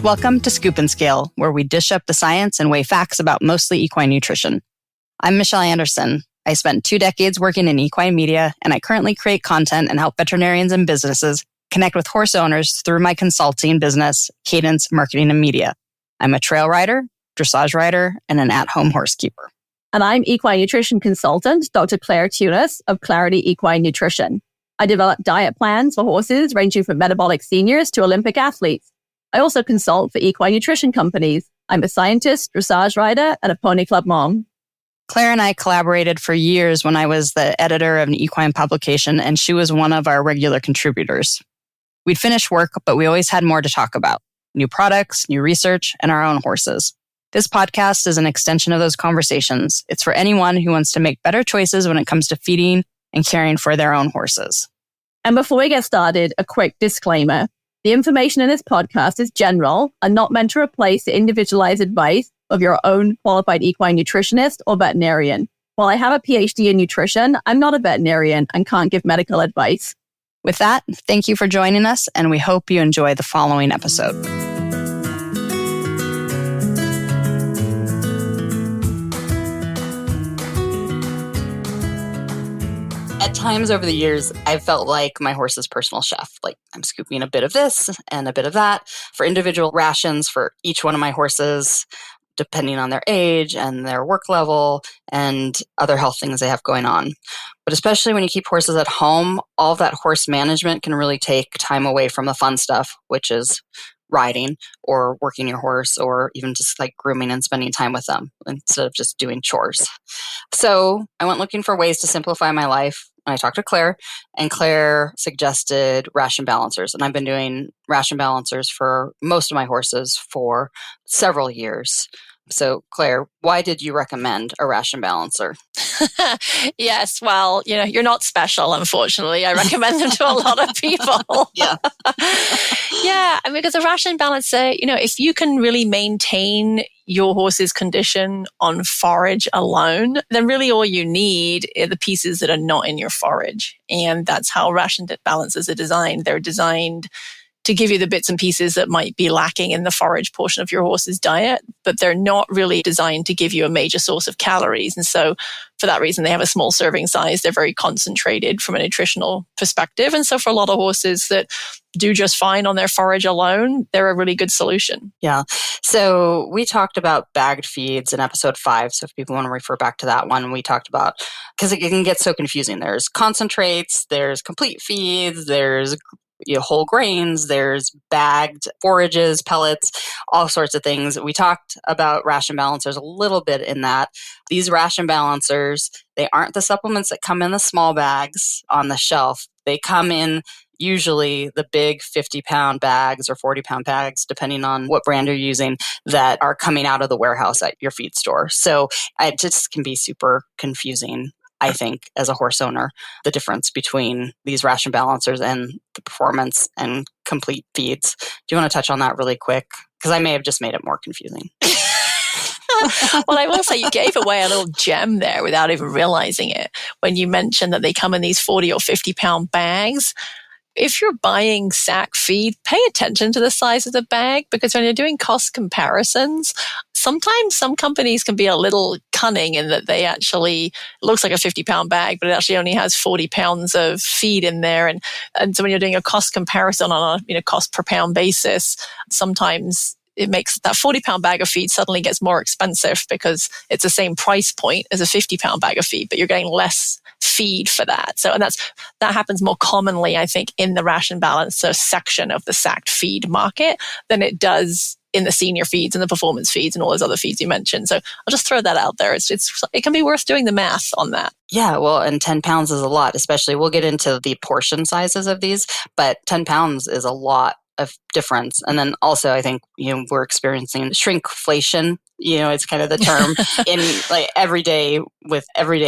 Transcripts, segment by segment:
Welcome to Scoop and Scale, where we dish up the science and weigh facts about mostly equine nutrition. I'm Michelle Anderson. I spent 2 decades working in equine media, and I currently create content and help veterinarians and businesses connect with horse owners through my consulting business, Cadence Marketing and Media. I'm a trail rider, dressage rider, and an at-home horse keeper. And I'm equine nutrition consultant, Dr. Claire Tunis of Clarity Equine Nutrition. I develop diet plans for horses ranging from metabolic seniors to Olympic athletes. I also consult for equine nutrition companies. I'm a scientist, dressage rider, and a pony club mom. Claire and I collaborated for years when I was the editor of an equine publication, and she was one of our regular contributors. We'd finish work, but we always had more to talk about. New products, new research, and our own horses. This podcast is an extension of those conversations. It's for anyone who wants to make better choices when it comes to feeding and caring for their own horses. And before we get started, a quick disclaimer. The information in this podcast is general and not meant to replace the individualized advice of your own qualified equine nutritionist or veterinarian. While I have a PhD in nutrition, I'm not a veterinarian and can't give medical advice. With that, thank you for joining us, and we hope you enjoy the following episode. At times over the years, I've felt like my horse's personal chef. Like I'm scooping a bit of this and a bit of that for individual rations for each one of my horses, depending on their age and their work level and other health things they have going on. But especially when you keep horses at home, all of that horse management can really take time away from the fun stuff, which is riding or working your horse or even just like grooming and spending time with them instead of just doing chores. So I went looking for ways to simplify my life. I talked to Claire, and Claire suggested ration balancers. And I've been doing ration balancers for most of my horses for several years. So, Claire, why did you recommend a ration balancer? Yes, well, you're not special, unfortunately. I recommend them to a lot of people. Yeah. Yeah, I mean, because a ration balancer, if you can really maintain your horse's condition on forage alone, then really all you need are the pieces that are not in your forage. And that's how ration balancers are designed. They're designed to give you the bits and pieces that might be lacking in the forage portion of your horse's diet, but they're not really designed to give you a major source of calories. And so for that reason, they have a small serving size. They're very concentrated from a nutritional perspective. And so for a lot of horses that do just fine on their forage alone, they're a really good solution. Yeah. So we talked about bagged feeds in episode 5. So if people want to refer back to that one, we talked about, because it can get so confusing. There's concentrates, there's complete feeds, there's whole grains, there's bagged forages, pellets, all sorts of things. We talked about ration balancers a little bit in that. These ration balancers, they aren't the supplements that come in the small bags on the shelf. They come in usually the big 50-pound bags or 40-pound bags, depending on what brand you're using, that are coming out of the warehouse at your feed store. So it just can be super confusing, I think, as a horse owner, the difference between these ration balancers and the performance and complete feeds. Do you want to touch on that really quick? Because I may have just made it more confusing. Well, I will say you gave away a little gem there without even realizing it when you mentioned that they come in these 40 or 50-pound bags. If you're buying sack feed, pay attention to the size of the bag, because when you're doing cost comparisons, sometimes some companies can be a little cunning in that they actually, it looks like a 50-pound bag, but it actually only has 40 pounds of feed in there. And so when you're doing a cost comparison on a cost per pound basis, sometimes it makes that 40-pound bag of feed suddenly gets more expensive because it's the same price point as a 50-pound bag of feed, but you're getting less feed for that. So, and that happens more commonly, I think, in the ration balancer section of the sacked feed market than it does in the senior feeds and the performance feeds and all those other feeds you mentioned. So I'll just throw that out there. It can be worth doing the math on that. Yeah, well, and 10 pounds is a lot, especially we'll get into the portion sizes of these, but 10 pounds is a lot of difference. And then also, I think, we're experiencing shrinkflation. It's kind of the term in like everyday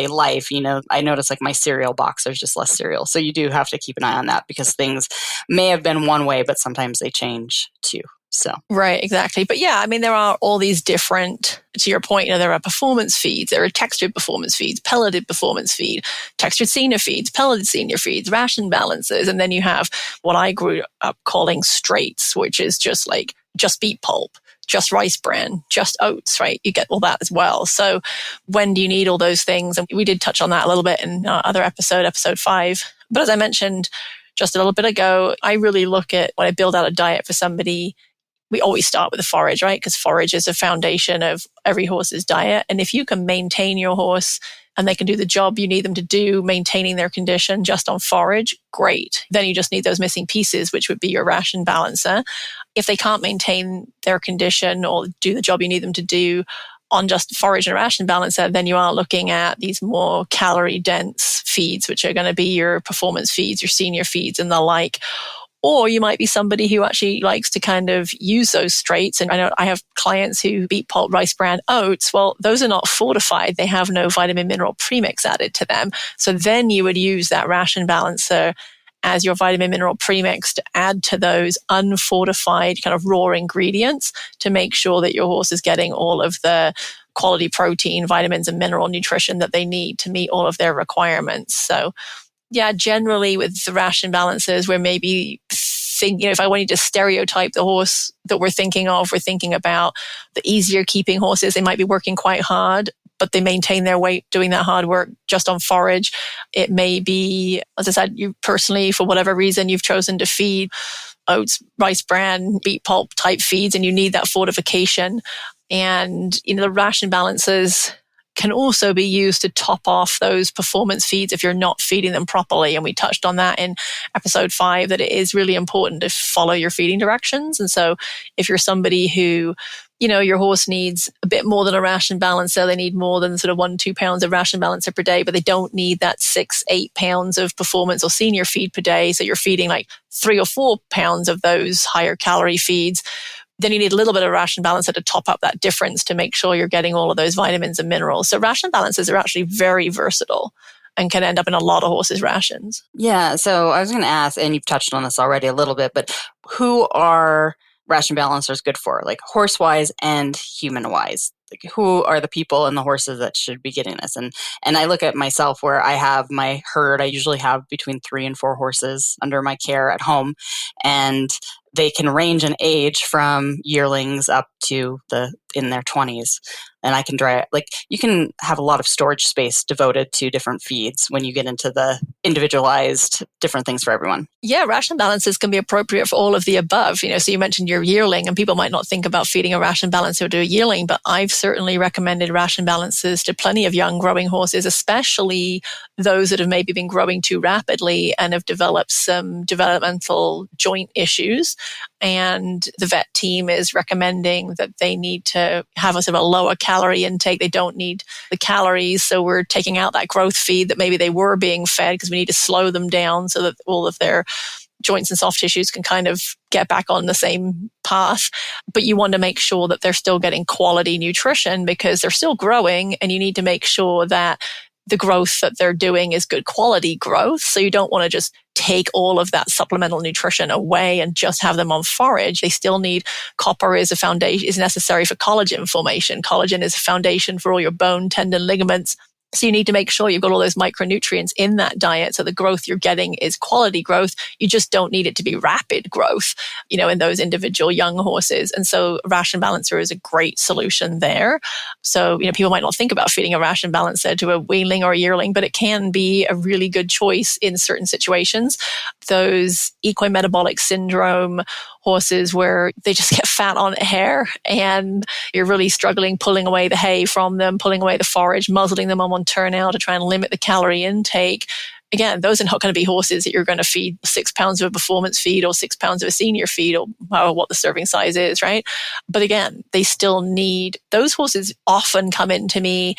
life. I notice like my cereal box, there's just less cereal. So you do have to keep an eye on that because things may have been one way, but sometimes they change too. So right, exactly. But yeah, I mean, there are all these different, to your point, there are performance feeds, there are textured performance feeds, pelleted performance feed, textured senior feeds, pelleted senior feeds, ration balances. And then you have what I grew up calling straights, which is just like just beet pulp, just rice bran, just oats, right? You get all that as well. So when do you need all those things? And we did touch on that a little bit in other episode 5. But as I mentioned just a little bit ago, I really look at when I build out a diet for somebody, we always start with the forage, right? Because forage is a foundation of every horse's diet. And if you can maintain your horse and they can do the job you need them to do, maintaining their condition just on forage, great. Then you just need those missing pieces, which would be your ration balancer. If they can't maintain their condition or do the job you need them to do on just forage and ration balancer, then you are looking at these more calorie dense feeds, which are going to be your performance feeds, your senior feeds and the like. Or you might be somebody who actually likes to kind of use those straights. And I know I have clients who beet pulp, rice bran, oats. Well, those are not fortified. They have no vitamin mineral premix added to them. So then you would use that ration balancer as your vitamin mineral premix to add to those unfortified kind of raw ingredients to make sure that your horse is getting all of the quality protein, vitamins and mineral nutrition that they need to meet all of their requirements. So yeah, generally with the ration balances, we're maybe thinking, if I wanted to stereotype the horse that we're thinking of, we're thinking about the easier keeping horses. They might be working quite hard, but they maintain their weight doing that hard work just on forage. It may be, as I said, you personally, for whatever reason, you've chosen to feed oats, rice bran, beet pulp type feeds, and you need that fortification. And, the ration balances can also be used to top off those performance feeds if you're not feeding them properly. And we touched on that in episode 5, that it is really important to follow your feeding directions. And so if you're somebody who, your horse needs a bit more than a ration balancer, they need more than sort of 1-2 pounds of ration balancer per day, but they don't need that 6-8 pounds of performance or senior feed per day. So you're feeding like 3 or 4 pounds of those higher calorie feeds. Then you need a little bit of ration balancer to top up that difference to make sure you're getting all of those vitamins and minerals. So ration balancers are actually very versatile and can end up in a lot of horses' rations. Yeah, so I was going to ask, and you've touched on this already a little bit, but who are ration balancers good for, like horse-wise and human-wise? Like, who are the people and the horses that should be getting this? And I look at myself where I have my herd. I usually have between 3 and 4 horses under my care at home, and they can range in age from yearlings up to in their 20s. And I can you can have a lot of storage space devoted to different feeds when you get into the individualized different things for everyone. Yeah, ration balances can be appropriate for all of the above. So you mentioned your yearling, and people might not think about feeding a ration balancer to a yearling, but I've certainly recommended ration balances to plenty of young growing horses, especially those that have maybe been growing too rapidly and have developed some developmental joint issues. And the vet team is recommending that they need to have a sort of a lower calorie intake. They don't need the calories. So we're taking out that growth feed that maybe they were being fed, because we need to slow them down so that all of their joints and soft tissues can kind of get back on the same path. But you want to make sure that they're still getting quality nutrition, because they're still growing, and you need to make sure that the growth that they're doing is good quality growth. So you don't want to just take all of that supplemental nutrition away and just have them on forage. They still need copper is necessary for collagen formation. Collagen is a foundation for all your bone, tendon, ligaments. So you need to make sure you've got all those micronutrients in that diet, so the growth you're getting is quality growth. You just don't need it to be rapid growth, in those individual young horses. And so ration balancer is a great solution there. So, people might not think about feeding a ration balancer to a weanling or a yearling, but it can be a really good choice in certain situations. Those equine metabolic syndrome horses where they just get fat on hair and you're really struggling pulling away the hay from them, pulling away the forage, muzzling them on one turnout to try and limit the calorie intake. Again, those are not going to be horses that you're going to feed 6 pounds of a performance feed or 6 pounds of a senior feed, or what the serving size is, right? But again, they still need, those horses often come into me,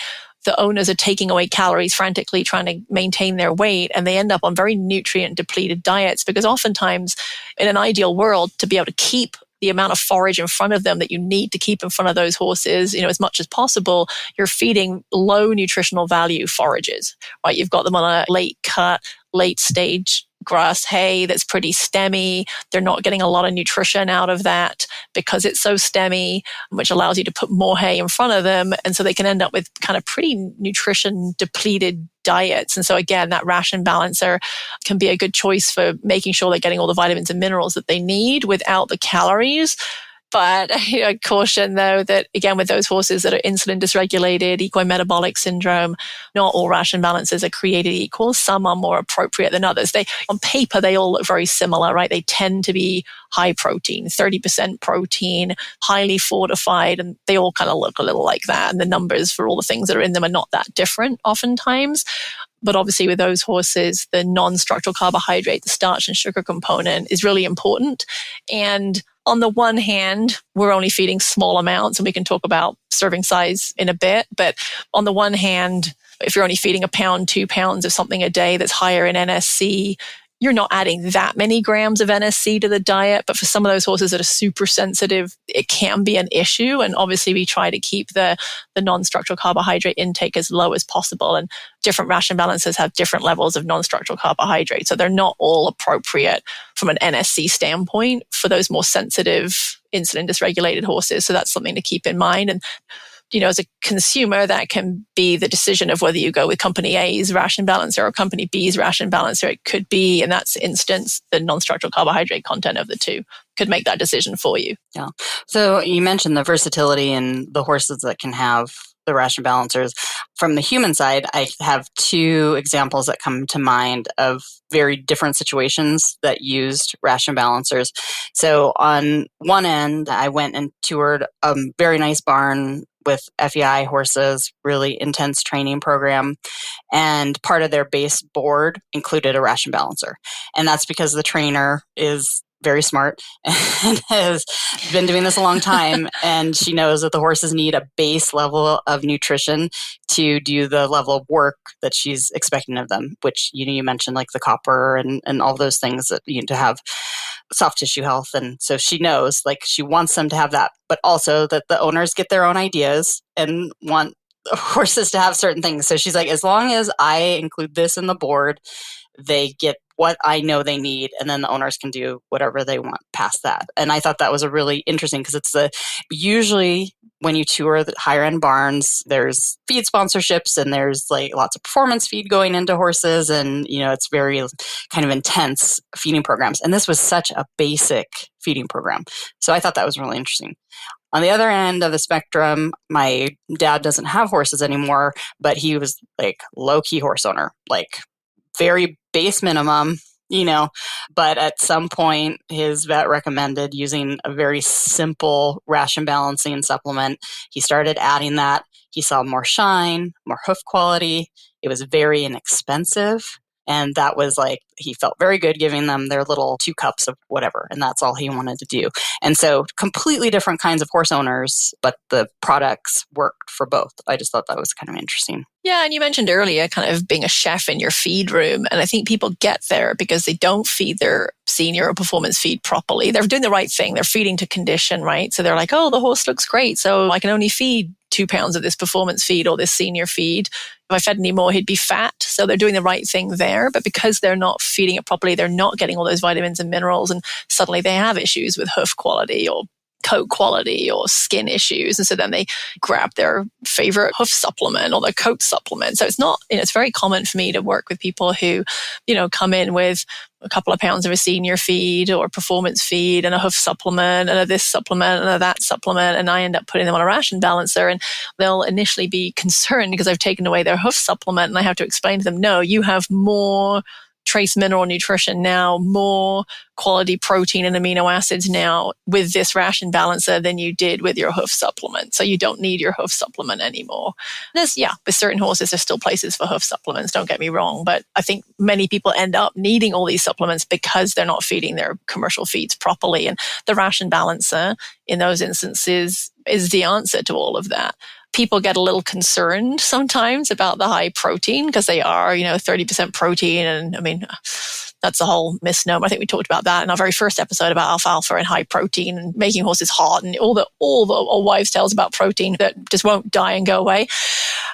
the owners are taking away calories frantically trying to maintain their weight, and they end up on very nutrient depleted diets, because oftentimes in an ideal world, to be able to keep the amount of forage in front of them that you need to keep in front of those horses, as much as possible, you're feeding low nutritional value forages, right? You've got them on a late cut, late stage grass hay that's pretty stemmy. They're not getting a lot of nutrition out of that because it's so stemmy, which allows you to put more hay in front of them. And so they can end up with kind of pretty nutrition depleted diets. And so again, that ration balancer can be a good choice for making sure they're getting all the vitamins and minerals that they need without the calories. But I caution, though, that again, with those horses that are insulin dysregulated, equine metabolic syndrome, not all ration balances are created equal. Some are more appropriate than others. On paper, they all look very similar, right? They tend to be high protein, 30% protein, highly fortified, and they all kind of look a little like that. And the numbers for all the things that are in them are not that different oftentimes. But obviously with those horses, the non-structural carbohydrate, the starch and sugar component is really important. And on the one hand, we're only feeding small amounts, and we can talk about serving size in a bit. But on the one hand, if you're only feeding 1 pound, 2 pounds of something a day that's higher in NSC, you're not adding that many grams of NSC to the diet. But for some of those horses that are super sensitive, it can be an issue. And obviously we try to keep the non-structural carbohydrate intake as low as possible. And different ration balances have different levels of non-structural carbohydrate. So they're not all appropriate from an NSC standpoint for those more sensitive insulin dysregulated horses. So that's something to keep in mind. And as a consumer, that can be the decision of whether you go with company A's ration balancer or company B's ration balancer. It could be, in that instance, the non-structural carbohydrate content of the two could make that decision for you. Yeah. So you mentioned the versatility in the horses that can have the ration balancers. From the human side, I have 2 examples that come to mind of very different situations that used ration balancers. So on one end, I went and toured a very nice barn with FEI horses, really intense training program. And part of their base board included a ration balancer. And that's because the trainer is very smart and has been doing this a long time. And she knows that the horses need a base level of nutrition to do the level of work that she's expecting of them, which, you mentioned like the copper and all those things that you need to have soft tissue health. And so she knows, like, she wants them to have that, but also that the owners get their own ideas and want horses to have certain things. So she's like, as long as I include this in the board, they get what I know they need, and then the owners can do whatever they want past that. And I thought that was a really interesting, because it's usually when you tour the higher end barns, there's feed sponsorships and there's like lots of performance feed going into horses, and it's very kind of intense feeding programs. And this was such a basic feeding program. So I thought that was really interesting. On the other end of the spectrum, my dad doesn't have horses anymore, but he was like low-key horse owner, like very base minimum, but at some point his vet recommended using a very simple ration balancing supplement. He started adding that. He saw more shine, more hoof quality. It was very inexpensive. And that was like, he felt very good giving them their little 2 cups of whatever. And that's all he wanted to do. And so completely different kinds of horse owners, but the products worked for both. I just thought that was kind of interesting. Yeah, and you mentioned earlier kind of being a chef in your feed room. And I think people get there because they don't feed their senior or performance feed properly. They're doing the right thing. They're feeding to condition, right? So they're like, oh, the horse looks great, so I can only feed 2 pounds of this performance feed or this senior feed. If I fed any more, he'd be fat. So they're doing the right thing there. But because they're not feeding it properly, they're not getting all those vitamins and minerals. And suddenly they have issues with hoof quality or coat quality or skin issues. And so then they grab their favorite hoof supplement or their coat supplement. So it's not, it's very common for me to work with people who, come in with a couple of pounds of a senior feed or performance feed and a hoof supplement and a this supplement and a that supplement. And I end up putting them on a ration balancer, and they'll initially be concerned because I've taken away their hoof supplement, and I have to explain to them, no, you have more trace mineral nutrition now, more quality protein and amino acids now with this ration balancer than you did with your hoof supplement. So you don't need your hoof supplement anymore. With certain horses, there's still places for hoof supplements, don't get me wrong. But I think many people end up needing all these supplements because they're not feeding their commercial feeds properly. And the ration balancer in those instances is the answer to all of that. People get a little concerned sometimes about the high protein because they are, 30% protein. And I mean, that's a whole misnomer. I think we talked about that in our very first episode about alfalfa and high protein and making horses hot and all the wives' tales about protein that just won't die and go away.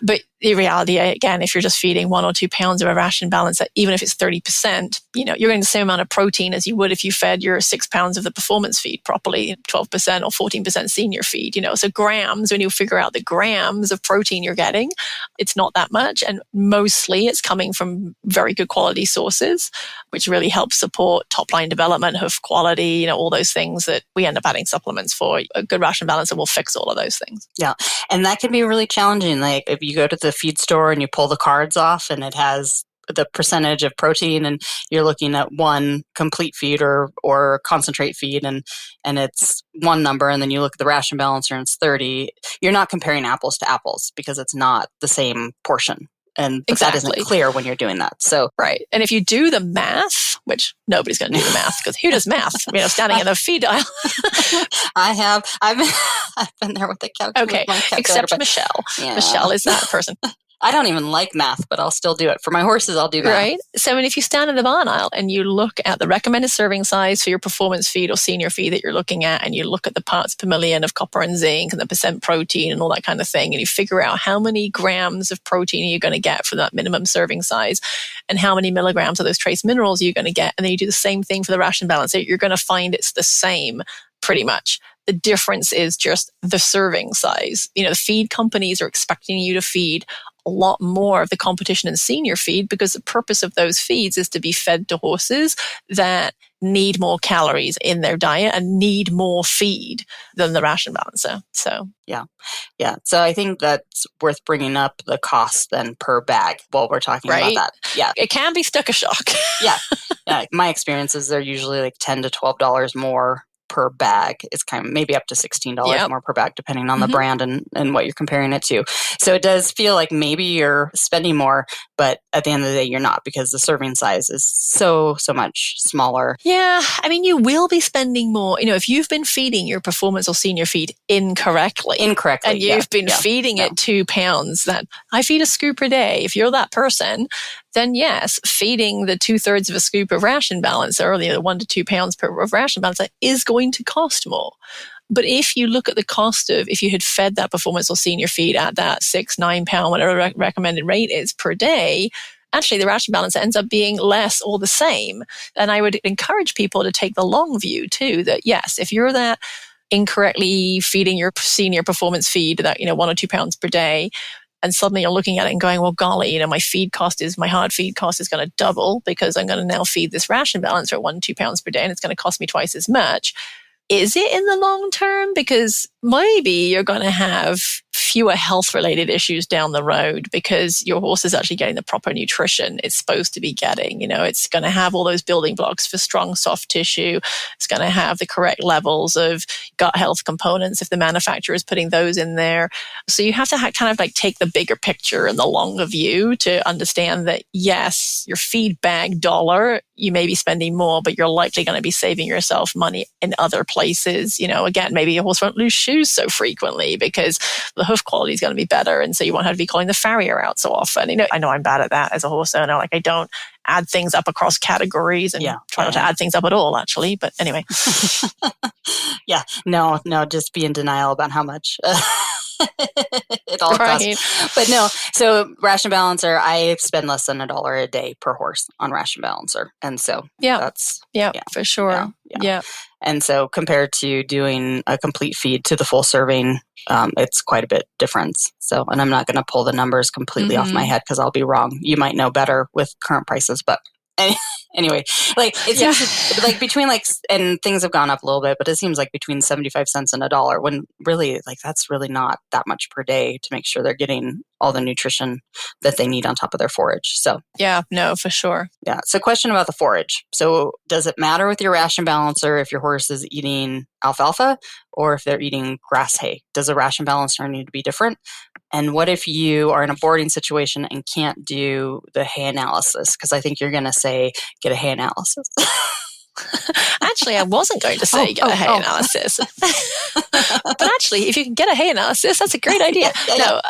But the reality, again, if you're just feeding 1 or 2 pounds of a ration balance, even if it's 30%, you're getting the same amount of protein as you would if you fed your 6 pounds of the performance feed properly, 12% or 14% senior feed, So grams, when you figure out the grams of protein you're getting, it's not that much. And mostly it's coming from very good quality sources, which which really helps support top line development, hoof quality, all those things that we end up adding supplements for. A good ration balancer will fix all of those things. Yeah. And that can be really challenging. Like if you go to the feed store and you pull the cards off and it has the percentage of protein and you're looking at one complete feed or concentrate feed and it's one number, and then you look at the ration balancer and it's 30, you're not comparing apples to apples because it's not the same portion. And that isn't clear when you're doing that. So right. And if you do the math, which nobody's going to do the math because who does math? Standing in a feed aisle. I've been there with the calculator. Okay, except Michelle. Yeah. Michelle is that person. I don't even like math, but I'll still do it. For my horses, I'll do math. Right. So if you stand in the barn aisle and you look at the recommended serving size for your performance feed or senior feed that you're looking at, and you look at the parts per million of copper and zinc and the percent protein and all that kind of thing, and you figure out how many grams of protein are you going to get from that minimum serving size and how many milligrams of those trace minerals you're going to get, and then you do the same thing for the ration balancer, you're going to find it's the same pretty much. The difference is just the serving size. The feed companies are expecting you to feed a lot more of the competition in senior feed because the purpose of those feeds is to be fed to horses that need more calories in their diet and need more feed than the ration balancer. So yeah. So I think that's worth bringing up the cost then per bag while we're talking about that. Yeah, it can be sticker shock. yeah. My experience is they're usually like $10 to $12 more per bag. It's kind of maybe up to $16 more per bag, depending on the brand and what you're comparing it to. So it does feel like maybe you're spending more, but at the end of the day, you're not, because the serving size is so much smaller. Yeah. You will be spending more. If you've been feeding your performance or senior feed incorrectly, and you've been feeding it 2 pounds, that I feed a scoop a day. If you're that person, then yes, feeding the 2/3 of a scoop of ration balancer, or the 1 to 2 pounds of ration balancer, is going to cost more. But if you look at the cost of, if you had fed that performance or senior feed at that 6-9 pound, whatever recommended rate is per day, actually the ration balancer ends up being less or the same. And I would encourage people to take the long view too, that yes, if you're that incorrectly feeding your senior performance feed that, 1 or 2 pounds per day, and suddenly you're looking at it and going, well, golly, my hard feed cost is going to double because I'm going to now feed this ration balancer at 1 to 2 pounds per day, and it's going to cost me twice as much. Is it in the long term? Because maybe you're going to have fewer health-related issues down the road because your horse is actually getting the proper nutrition it's supposed to be getting. It's going to have all those building blocks for strong, soft tissue. It's going to have the correct levels of gut health components if the manufacturer is putting those in there. So you have to kind of like take the bigger picture and the longer view to understand that, yes, your feed bag dollar, you may be spending more, but you're likely going to be saving yourself money in other places. Again, maybe your horse won't lose shoes so frequently because the hoof quality is going to be better. And so you won't have to be calling the farrier out so often. I know I'm bad at that as a horse owner. Like I don't add things up across categories and try not to add things up at all, actually. But anyway. No, just be in denial about how much it all costs. But no, so ration balancer, I spend less than $1 a day per horse on ration balancer. And so that's... Yeah, for sure. Yeah. And so compared to doing a complete feed to the full serving, it's quite a bit difference. So, and I'm not going to pull the numbers completely off my head because I'll be wrong. You might know better with current prices, but anyway, like it seems like between and things have gone up a little bit, but it seems like between 75 cents and $1, when really that's really not that much per day to make sure they're getting all the nutrition that they need on top of their forage. So yeah, no, for sure. Yeah. So question about the forage. So does it matter with your ration balancer if your horse is eating alfalfa or if they're eating grass hay? Does a ration balancer need to be different? And what if you are in a boarding situation and can't do the hay analysis? Because I think you're going to say, get a hay analysis. Actually, I wasn't going to say get a hay analysis. But actually, if you can get a hay analysis, that's a great idea. No,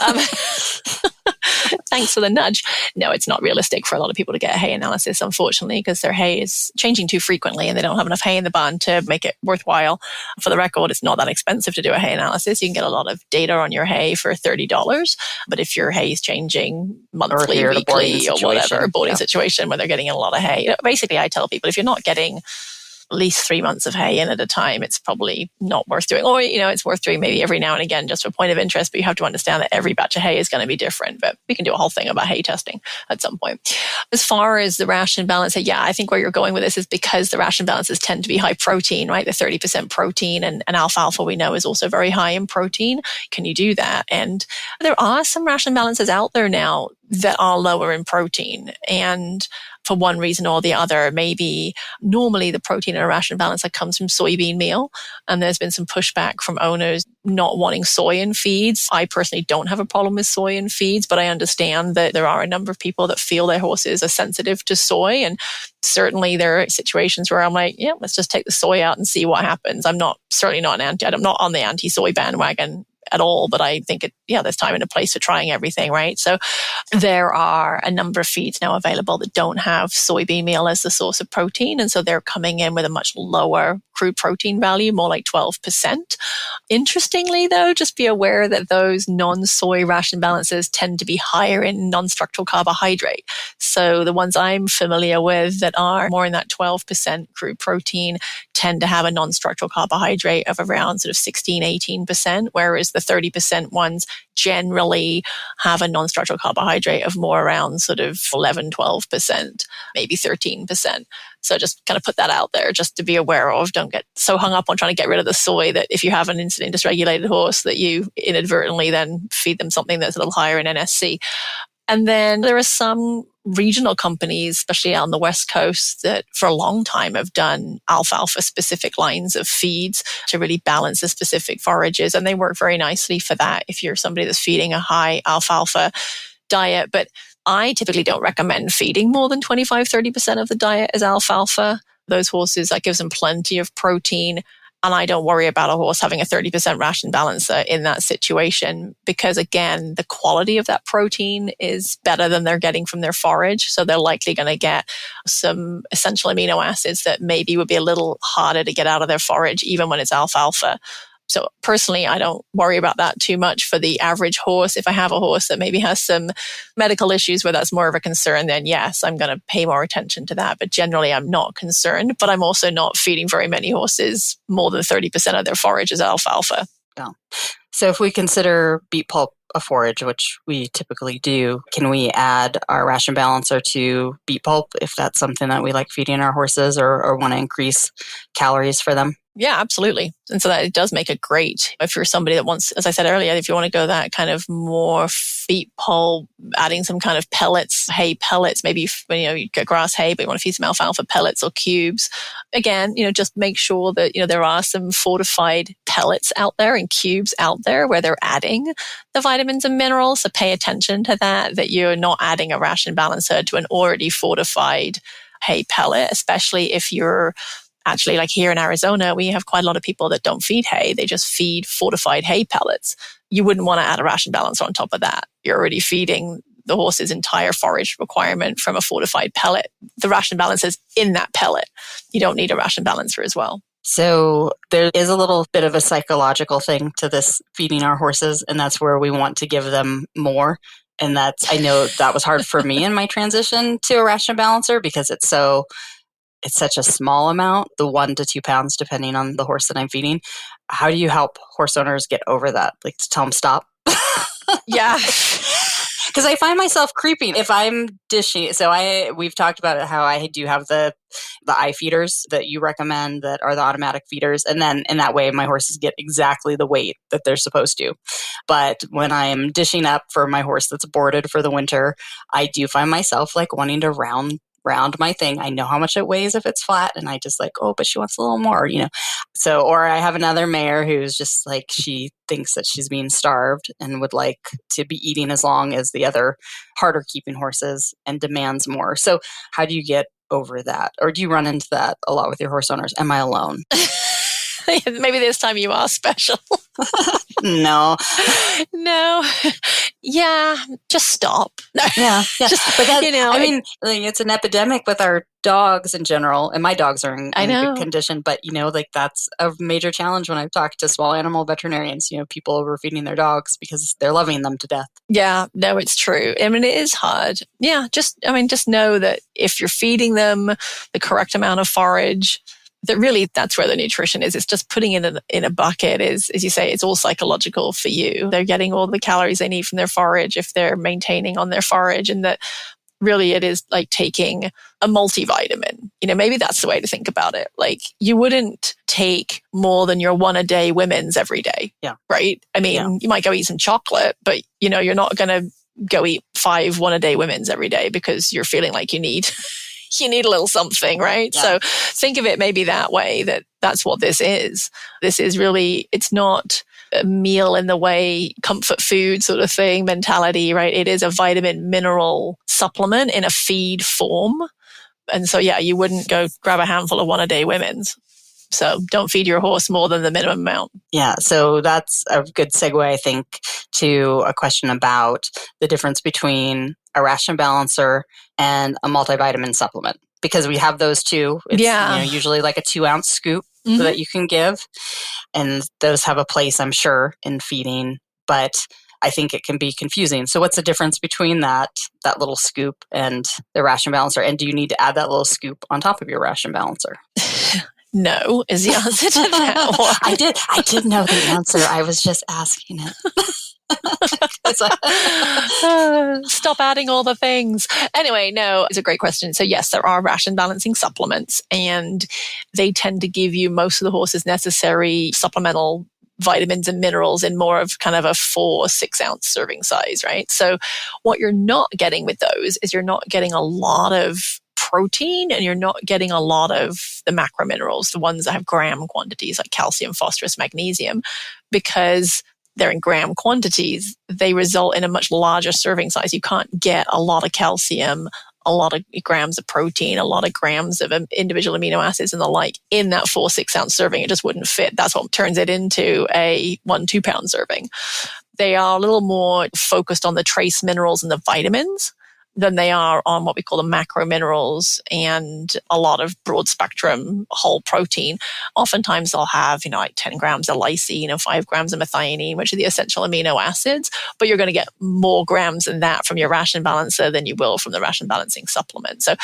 thanks for the nudge. No, it's not realistic for a lot of people to get a hay analysis, unfortunately, because their hay is changing too frequently and they don't have enough hay in the barn to make it worthwhile. For the record, it's not that expensive to do a hay analysis. You can get a lot of data on your hay for $30. But if your hay is changing monthly, or weekly, or whatever, boarding situation where they're getting a lot of hay, basically I tell people if you're not getting at least 3 months of hay in at a time, it's probably not worth doing. Or, it's worth doing maybe every now and again just for a point of interest, but you have to understand that every batch of hay is going to be different. But we can do a whole thing about hay testing at some point. As far as the ration balance, yeah, I think where you're going with this is because the ration balances tend to be high protein, right? The 30% protein, and alfalfa we know is also very high in protein. Can you do that? And there are some ration balances out there now that are lower in protein. And for one reason or the other, maybe normally the protein in a ration balance that comes from soybean meal. And there's been some pushback from owners not wanting soy in feeds. I personally don't have a problem with soy in feeds, but I understand that there are a number of people that feel their horses are sensitive to soy. And certainly there are situations where I'm like, yeah, let's just take the soy out and see what happens. I'm not on the anti-soy bandwagon at all, but I think there's time and a place for trying everything, right? So there are a number of feeds now available that don't have soybean meal as the source of protein. And so they're coming in with a much lower crude protein value, more like 12%. Interestingly, though, just be aware that those non-soy ration balances tend to be higher in non-structural carbohydrate. So the ones I'm familiar with that are more in that 12% crude protein tend to have a non-structural carbohydrate of around sort of 16, 18%, whereas the 30% ones generally have a non-structural carbohydrate of more around sort of 11, 12%, maybe 13%. So just kind of put that out there just to be aware of. Don't get so hung up on trying to get rid of the soy that if you have an insulin dysregulated horse that you inadvertently then feed them something that's a little higher in NSC. And then there are some regional companies, especially out on the West Coast, that for a long time have done alfalfa-specific lines of feeds to really balance the specific forages. And they work very nicely for that if you're somebody that's feeding a high alfalfa diet. But I typically don't recommend feeding more than 25, 30% of the diet as alfalfa. Those horses, that gives them plenty of protein. And I don't worry about a horse having a 30% ration balancer in that situation because, again, the quality of that protein is better than they're getting from their forage. So they're likely going to get some essential amino acids that maybe would be a little harder to get out of their forage, even when it's alfalfa. So personally, I don't worry about that too much for the average horse. If I have a horse that maybe has some medical issues where that's more of a concern, then yes, I'm going to pay more attention to that. But generally, I'm not concerned. But I'm also not feeding very many horses more than 30% of their forage is alfalfa. Yeah. So if we consider beet pulp a forage, which we typically do, can we add our ration balancer to beet pulp if that's something that we like feeding our horses or want to increase calories for them? Yeah, absolutely. And so that it does make it great. If you're somebody that wants, as I said earlier, if you want to go that kind of more beet pulp, adding some kind of pellets, hay pellets, maybe you get grass hay, but you want to feed some alfalfa pellets or cubes. Again, just make sure that, there are some fortified pellets out there and cubes out there where they're adding the vitamins and minerals. So pay attention to that you're not adding a ration balancer to an already fortified hay pellet, especially if you're actually, like here in Arizona, we have quite a lot of people that don't feed hay. They just feed fortified hay pellets. You wouldn't want to add a ration balancer on top of that. You're already feeding the horse's entire forage requirement from a fortified pellet. The ration balancer is in that pellet. You don't need a ration balancer as well. So there is a little bit of a psychological thing to this feeding our horses, and that's where we want to give them more. And I know that was hard for me in my transition to a ration balancer because it's such a small amount, the 1 to 2 pounds, depending on the horse that I'm feeding. How do you help horse owners get over that? Like to tell them stop? Yeah. Because I find myself creeping if I'm dishing. So we've talked about how I do have the eye feeders that you recommend that are the automatic feeders. And then in that way, my horses get exactly the weight that they're supposed to. But when I'm dishing up for my horse that's boarded for the winter, I do find myself like wanting to round my thing. I know how much it weighs if it's flat, and I just like, oh, but she wants a little more, So, or I have another mare who's just like, she thinks that she's being starved and would like to be eating as long as the other harder keeping horses and demands more. So how do you get over that? Or do you run into that a lot with your horse owners? Am I alone? Maybe this time you are special. No. Yeah, just stop. No. Yeah. But that, I mean, it's an epidemic with our dogs in general, and my dogs are in good condition. But that's a major challenge when I've talked to small animal veterinarians. People overfeeding their dogs because they're loving them to death. Yeah, no, it's true. I mean, it is hard. Yeah, just know that if you're feeding them the correct amount of forage, that's where the nutrition is. It's just putting it in a bucket is, as you say, it's all psychological for you. They're getting all the calories they need from their forage if they're maintaining on their forage, and that really it is like taking a multivitamin. Maybe that's the way to think about it. Like, you wouldn't take more than your one a day women's every day. Yeah. Right? I mean, you might go eat some chocolate, but you're not going to go eat 5 one a day women's every day because you're feeling like you need a little something, right? Yeah. So think of it maybe that way, that's what this is. This is really, it's not a meal in the way comfort food sort of thing mentality, right? It is a vitamin mineral supplement in a feed form. And so, you wouldn't go grab a handful of one a day women's. So don't feed your horse more than the minimum amount. Yeah, so that's a good segue, I think, to a question about the difference between a ration balancer and a multivitamin supplement. Because we have those two. It's usually like a 2-ounce scoop that you can give. And those have a place, I'm sure, in feeding. But I think it can be confusing. So what's the difference between that little scoop and the ration balancer? And do you need to add that little scoop on top of your ration balancer? No, is the answer to that one. I did know the answer. I was just asking it. Stop adding all the things. Anyway, no, it's a great question. So yes, there are ration balancing supplements, and they tend to give you most of the horse's necessary supplemental vitamins and minerals in more of kind of a 4 or 6 ounce serving size, right? So what you're not getting with those is you're not getting a lot of protein, and you're not getting a lot of the macro minerals, the ones that have gram quantities like calcium, phosphorus, magnesium, because they're in gram quantities. They result in a much larger serving size. You can't get a lot of calcium, a lot of grams of protein, a lot of grams of individual amino acids and the like in that 4-6 ounce serving. It just wouldn't fit. That's what turns it into a 1-2 pound serving. They are a little more focused on the trace minerals and the vitamins than they are on what we call the macro minerals and a lot of broad spectrum whole protein. Oftentimes they'll have, like 10 grams of lysine and 5 grams of methionine, which are the essential amino acids, but you're going to get more grams than that from your ration balancer than you will from the ration balancing supplement. So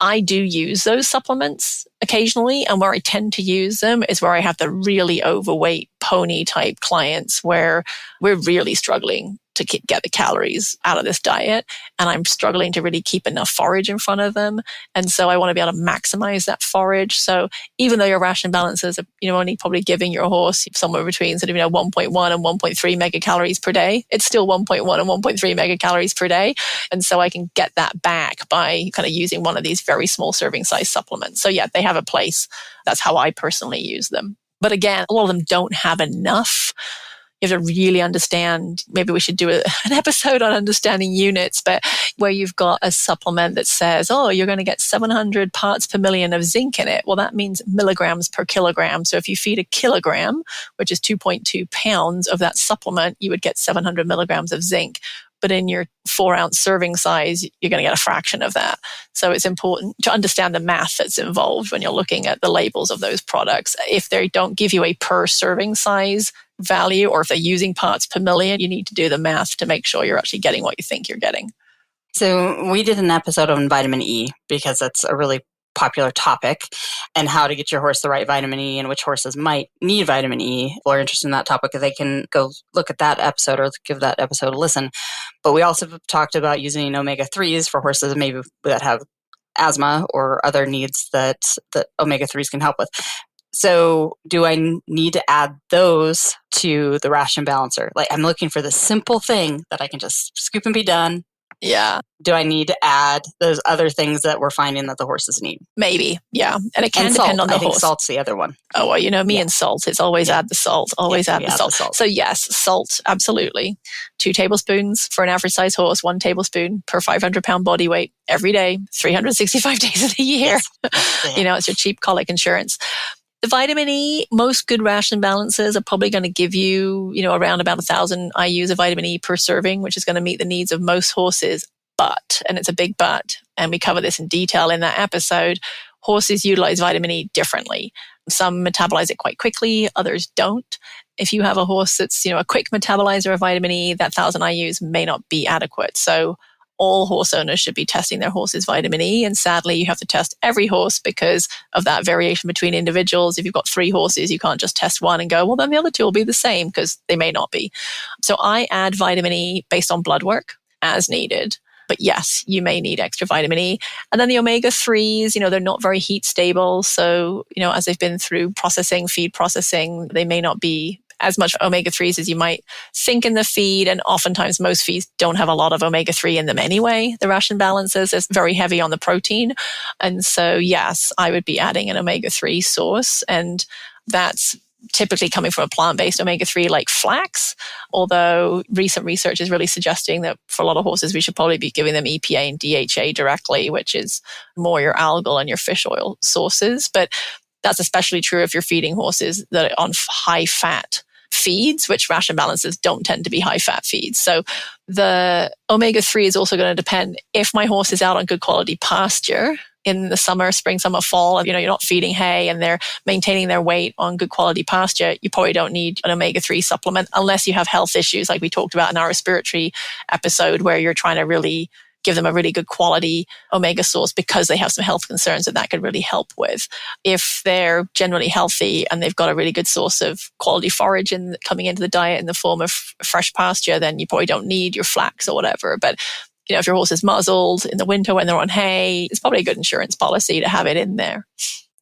I do use those supplements occasionally, and where I tend to use them is where I have the really overweight pony type clients where we're really struggling to get the calories out of this diet, and I'm struggling to really keep enough forage in front of them. And so I want to be able to maximize that forage. So even though your ration balancers are, only probably giving your horse somewhere between sort of, 1.1 and 1.3 megacalories per day, it's still 1.1 and 1.3 megacalories per day. And so I can get that back by kind of using one of these very small serving size supplements. So yeah, they have a place. That's how I personally use them. But again, a lot of them don't have enough. You have to really understand, maybe we should do an episode on understanding units, but where you've got a supplement that says, you're going to get 700 parts per million of zinc in it. Well, that means milligrams per kilogram. So if you feed a kilogram, which is 2.2 pounds of that supplement, you would get 700 milligrams of zinc. But in your 4-ounce serving size, you're going to get a fraction of that. So it's important to understand the math that's involved when you're looking at the labels of those products. If they don't give you a per serving size value, or if they're using parts per million, you need to do the math to make sure you're actually getting what you think you're getting. So we did an episode on vitamin E because that's a really popular topic, and how to get your horse the right vitamin E and which horses might need vitamin E. If they're interested in that topic, they can go look at that episode or give that episode a listen. But we also talked about using omega-3s for horses maybe that have asthma or other needs that omega-3s can help with. So do I need to add those to the ration balancer? Like, I'm looking for the simple thing that I can just scoop and be done. Yeah. Do I need to add those other things that we're finding that the horses need? Maybe, yeah. And it can depend on the horse. I think salt's the other one. Oh, well, me and salt. It's always add the salt. Always add the salt. So yes, salt, absolutely. 2 tablespoons for an average size horse, 1 tablespoon per 500-pound body weight every day, 365 days of the year. Yes. It's your cheap colic insurance. The vitamin E, most good ration balancers are probably going to give you, around about 1,000 IUs of vitamin E per serving, which is going to meet the needs of most horses. But, and it's a big but, and we cover this in detail in that episode, horses utilize vitamin E differently. Some metabolize it quite quickly, others don't. If you have a horse that's, a quick metabolizer of vitamin E, that 1,000 IUs may not be adequate. So all horse owners should be testing their horse's vitamin E. And sadly, you have to test every horse because of that variation between individuals. If you've got 3 horses, you can't just test one and go, well, then the other 2 will be the same, because they may not be. So I add vitamin E based on blood work as needed. But yes, you may need extra vitamin E. And then the omega-3s, they're not very heat stable. So, as they've been through processing, feed processing, they may not be as much omega-3s as you might think in the feed. And oftentimes most feeds don't have a lot of omega-3 in them anyway. The ration balances is very heavy on the protein. And so, yes, I would be adding an omega-3 source. And that's typically coming from a plant-based omega-3 like flax, although recent research is really suggesting that for a lot of horses, we should probably be giving them EPA and DHA directly, which is more your algal and your fish oil sources. But that's especially true if you're feeding horses that are on high-fat feeds, which ration balances don't tend to be high-fat feeds. So the omega-3 is also going to depend if my horse is out on good quality pasture in the summer, spring, summer, fall, and you're not feeding hay and they're maintaining their weight on good quality pasture, you probably don't need an omega-3 supplement unless you have health issues like we talked about in our respiratory episode, where you're trying to really give them a really good quality omega source because they have some health concerns that could really help with. If they're generally healthy and they've got a really good source of quality forage coming into the diet in the form of fresh pasture, then you probably don't need your flax or whatever. But if your horse is muzzled in the winter when they're on hay, it's probably a good insurance policy to have it in there.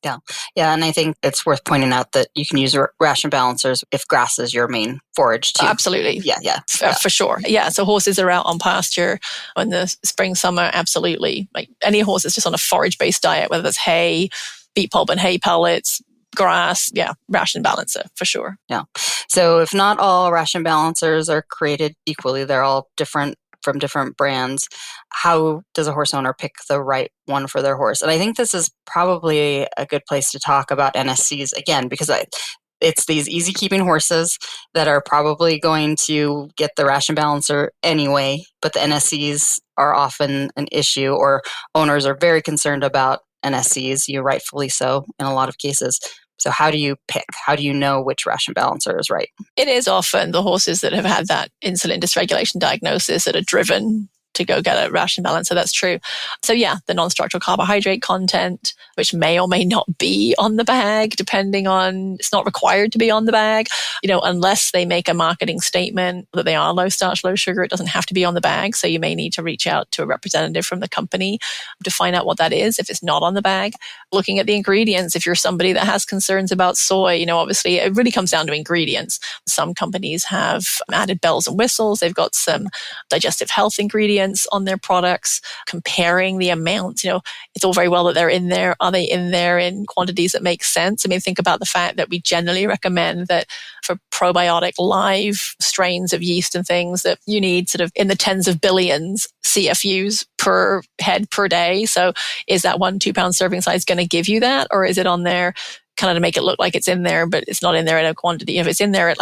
Yeah. And I think it's worth pointing out that you can use ration balancers if grass is your main forage too. Absolutely. Yeah. For sure. Yeah. So horses are out on pasture in the spring, summer. Absolutely. Like any horse that's just on a forage-based diet, whether that's hay, beet pulp and hay pellets, grass. Yeah. Ration balancer for sure. Yeah. So if not all ration balancers are created equally, they're all different from different brands. How does a horse owner pick the right one for their horse? And I think this is probably a good place to talk about NSCs again, because it's these easy keeping horses that are probably going to get the ration balancer anyway, but the NSCs are often an issue, or owners are very concerned about NSCs, rightfully so in a lot of cases. So how do you pick? How do you know which ration balancer is right? It is often the horses that have had that insulin dysregulation diagnosis that are driven to go get a ration balancer. That's true. So yeah, the non-structural carbohydrate content, which may or may not be on the bag, depending on, it's not required to be on the bag, unless they make a marketing statement that they are low starch, low sugar, it doesn't have to be on the bag. So you may need to reach out to a representative from the company to find out what that is if it's not on the bag. Looking at the ingredients, if you're somebody that has concerns about soy, obviously it really comes down to ingredients. Some companies have added bells and whistles. They've got some digestive health ingredients on their products, comparing the amounts. It's all very well that they're in there. Are they in there in quantities that make sense? I mean, think about the fact that we generally recommend that for probiotic live strains of yeast and things that you need sort of in the tens of billions CFUs per head per day. So is that 1 2-pound serving size going to give you that? Or is it on there kind of to make it look like it's in there, but it's not in there in a quantity? If it's in there at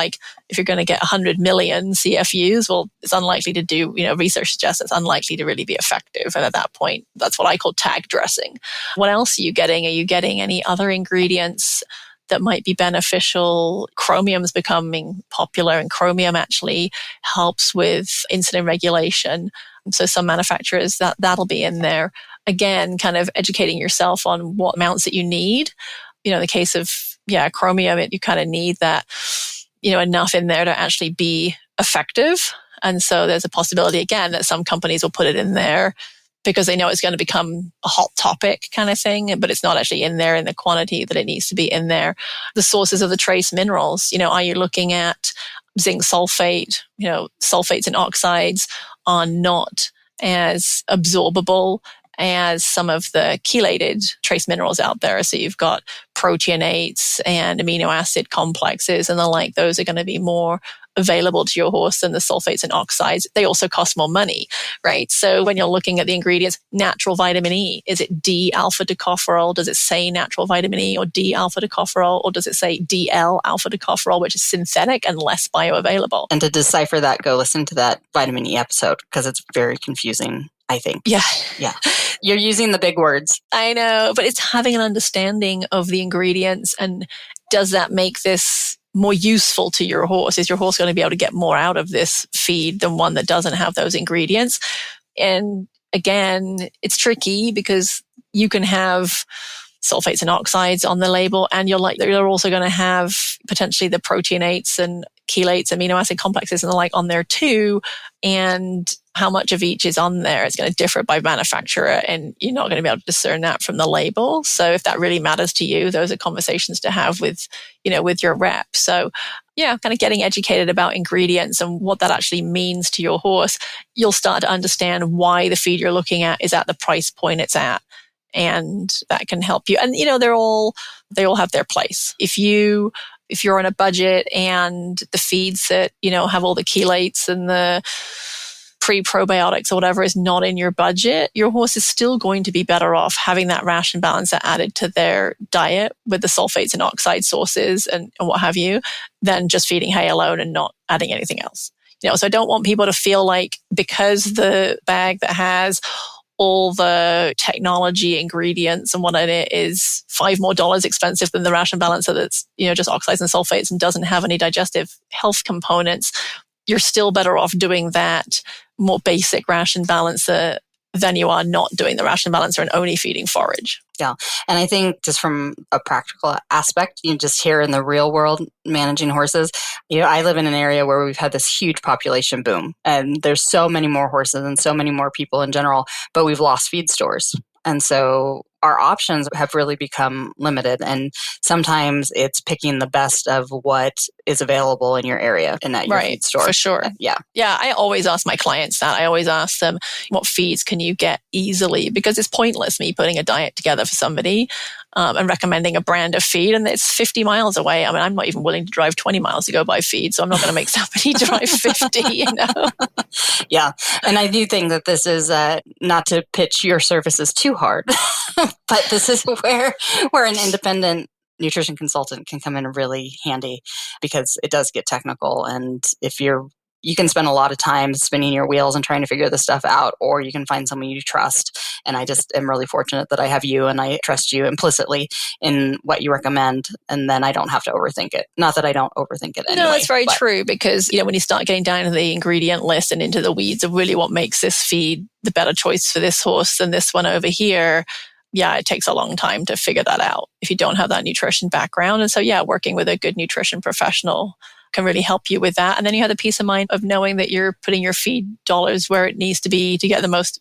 if you're going to get 100 million CFUs, well, it's unlikely to do, research suggests it's unlikely to really be effective. And at that point, that's what I call tag dressing. What else are you getting? Are you getting any other ingredients that might be beneficial? Chromium's becoming popular, and chromium actually helps with insulin regulation. So some manufacturers, that'll be in there. Again, kind of educating yourself on what amounts that you need. In the case of, chromium, you kind of need that, enough in there to actually be effective. And so there's a possibility, again, that some companies will put it in there because they know it's going to become a hot topic kind of thing, but it's not actually in there in the quantity that it needs to be in there. The sources of the trace minerals, are you looking at zinc sulfate? Sulfates and oxides are not as absorbable as some of the chelated trace minerals out there. So you've got proteinates and amino acid complexes and the like. Those are going to be more available to your horse than the sulfates and oxides. They also cost more money, right? So when you're looking at the ingredients, natural vitamin E, is it D-alpha tocopherol? Does it say natural vitamin E or D-alpha tocopherol? Or does it say DL-alpha tocopherol, which is synthetic and less bioavailable? And to decipher that, go listen to that vitamin E episode because it's very confusing, I think. Yeah. You're using the big words. I know, but it's having an understanding of the ingredients, and does that make this more useful to your horse? Is your horse going to be able to get more out of this feed than one that doesn't have those ingredients? And again, it's tricky because you can have sulfates and oxides on the label, and you're also going to have potentially the proteinates and chelates, amino acid complexes and the like on there too. And how much of each is on there, it's going to differ by manufacturer, and you're not going to be able to discern that from the label. So if that really matters to you, those are conversations to have with your rep. So yeah, kind of getting educated about ingredients and what that actually means to your horse. You'll start to understand why the feed you're looking at is at the price point it's at. And that can help you. And, they all have their place. If you're on a budget and the feeds that, have all the chelates and the pre-probiotics or whatever is not in your budget, your horse is still going to be better off having that ration balancer added to their diet with the sulfates and oxide sources and what have you, than just feeding hay alone and not adding anything else. So I don't want people to feel like because the bag that has all the technology ingredients and what in it is $5 more expensive than the ration balancer that's, just oxides and sulfates and doesn't have any digestive health components, you're still better off doing that more basic ration balancer than you are not doing the ration balancer and only feeding forage. Yeah. And I think just from a practical aspect, just here in the real world, managing horses, I live in an area where we've had this huge population boom, and there's so many more horses and so many more people in general, but we've lost feed stores. And so our options have really become limited. And sometimes it's picking the best of what is available in your area and at your feed store. For sure. Yeah. Yeah. I always ask my clients that. I always ask them, what feeds can you get easily? Because it's pointless me putting a diet together for somebody and recommending a brand of feed. And it's 50 miles away. I mean, I'm not even willing to drive 20 miles to go buy feed. So I'm not going to make somebody drive 50, Yeah. And I do think that this is not to pitch your services too hard, but this is where an independent nutrition consultant can come in really handy, because it does get technical. And if you can spend a lot of time spinning your wheels and trying to figure this stuff out, or you can find someone you trust. And I just am really fortunate that I have you, and I trust you implicitly in what you recommend. And then I don't have to overthink it. Not that I don't overthink it anyway. No, that's very true, because, when you start getting down to the ingredient list and into the weeds of really what makes this feed the better choice for this horse than this one over here, yeah, it takes a long time to figure that out if you don't have that nutrition background. And so, yeah, working with a good nutrition professional can really help you with that. And then you have the peace of mind of knowing that you're putting your feed dollars where it needs to be to get the most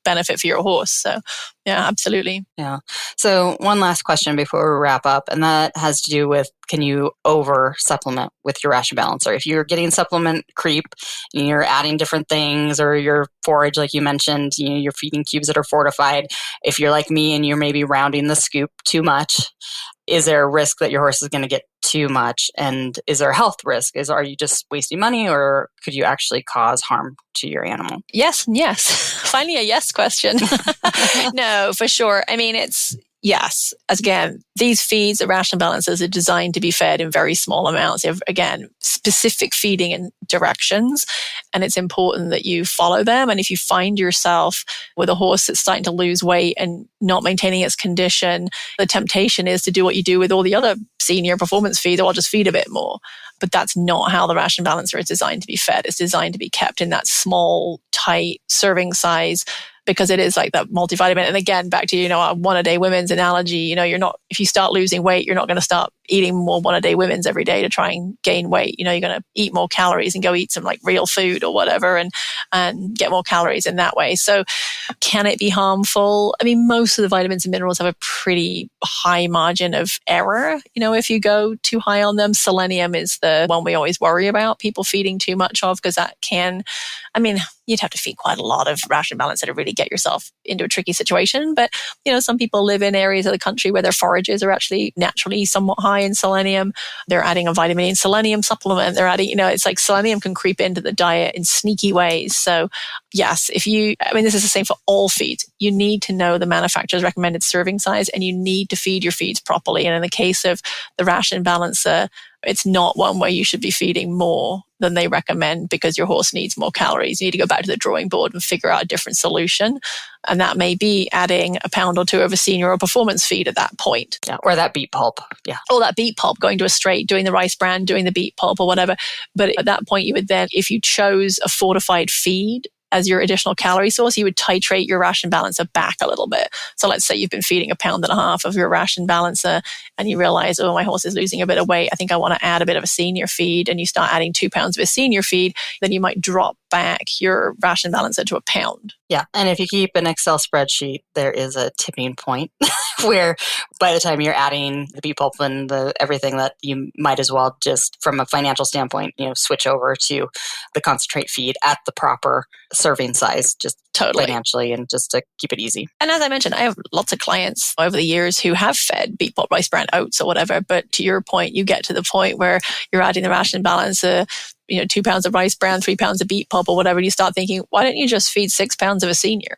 benefit for your horse. So, yeah, absolutely. Yeah. So one last question before we wrap up, and that has to do with, can you over supplement with your ration balancer? If you're getting supplement creep and you're adding different things, or your forage, like you mentioned, you're feeding cubes that are fortified. If you're like me and you're maybe rounding the scoop too much, is there a risk that your horse is going to get too much? And is there a health risk? Are you just wasting money, or could you actually cause harm to your animal? Yes. Finally a yes question. No, for sure. I mean, yes. As again, these feeds, the ration balancers, are designed to be fed in very small amounts. You have, again, specific feeding and directions, and it's important that you follow them. And if you find yourself with a horse that's starting to lose weight and not maintaining its condition, the temptation is to do what you do with all the other senior performance feeds, or I'll just feed a bit more. But that's not how the ration balancer is designed to be fed. It's designed to be kept in that small, tight serving size, because it is like that multivitamin. And again, back to, a one-a-day women's analogy, if you start losing weight, you're not going to start eating more one-a-day women's every day to try and gain weight. You're going to eat more calories and go eat some like real food or whatever and get more calories in that way. So can it be harmful? I mean, most of the vitamins and minerals have a pretty high margin of error. If you go too high on them, selenium is the one we always worry about people feeding too much of, because that can, you'd have to feed quite a lot of ration balancer to really get yourself into a tricky situation. But, some people live in areas of the country where their forages are actually naturally somewhat high in selenium. They're adding a vitamin E selenium supplement. They're adding, it's like selenium can creep into the diet in sneaky ways. So yes, this is the same for all feeds. You need to know the manufacturer's recommended serving size, and you need to feed your feeds properly. And in the case of the ration balancer, it's not one where you should be feeding more than they recommend because your horse needs more calories. You need to go back to the drawing board and figure out a different solution. And that may be adding a pound or two of a senior or performance feed at that point. Yeah, or that beet pulp. Yeah. Or that beet pulp, going to a straight, doing the rice bran, doing the beet pulp or whatever. But at that point, you would then, if you chose a fortified feed as your additional calorie source, you would titrate your ration balancer back a little bit. So let's say you've been feeding 1.5 pounds of your ration balancer and you realize, oh, my horse is losing a bit of weight. I think I want to add a bit of a senior feed, and you start adding 2 pounds of a senior feed, then you might drop back your ration balancer to 1 pound. Yeah. And if you keep an Excel spreadsheet, there is a tipping point where by the time you're adding the beet pulp and everything, that you might as well just, from a financial standpoint, switch over to the concentrate feed at the proper serving size, just totally financially, and just to keep it easy. And as I mentioned, I have lots of clients over the years who have fed beet pulp, rice bran, oats or whatever. But to your point, you get to the point where you're adding the ration balancer, 2 pounds of rice bran, 3 pounds of beet pulp or whatever. And you start thinking, why don't you just feed 6 pounds of a senior?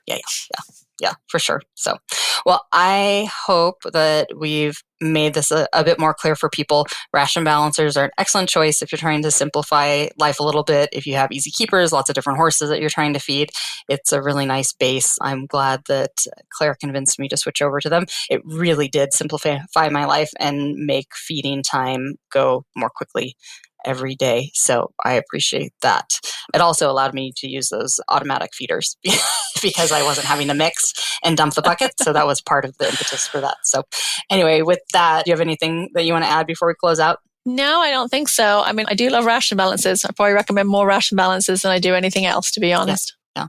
Yeah, for sure. So, well, I hope that we've made this a bit more clear for people. Ration balancers are an excellent choice if you're trying to simplify life a little bit. If you have easy keepers, lots of different horses that you're trying to feed, it's a really nice base. I'm glad that Claire convinced me to switch over to them. It really did simplify my life and make feeding time go more quickly every day. So I appreciate that. It also allowed me to use those automatic feeders because I wasn't having to mix and dump the bucket. So that was part of the impetus for that. So anyway, with that, do you have anything that you want to add before we close out? No, I don't think so. I mean, I do love ration balances. I probably recommend more ration balances than I do anything else, to be honest. Yeah.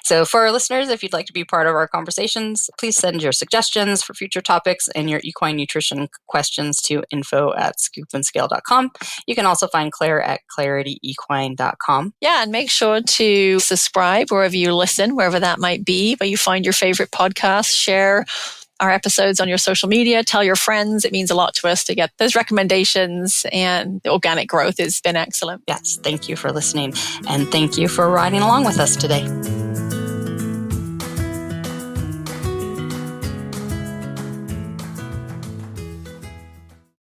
So for our listeners, if you'd like to be part of our conversations, please send your suggestions for future topics and your equine nutrition questions to info@scoopandscale.com. You can also find Claire at clarityequine.com. Yeah, and make sure to subscribe wherever you listen, wherever that might be, where you find your favorite podcast. Share our episodes on your social media. Tell your friends. It means a lot to us to get those recommendations, and the organic growth has been excellent. Yes, thank you for listening, and thank you for riding along with us today.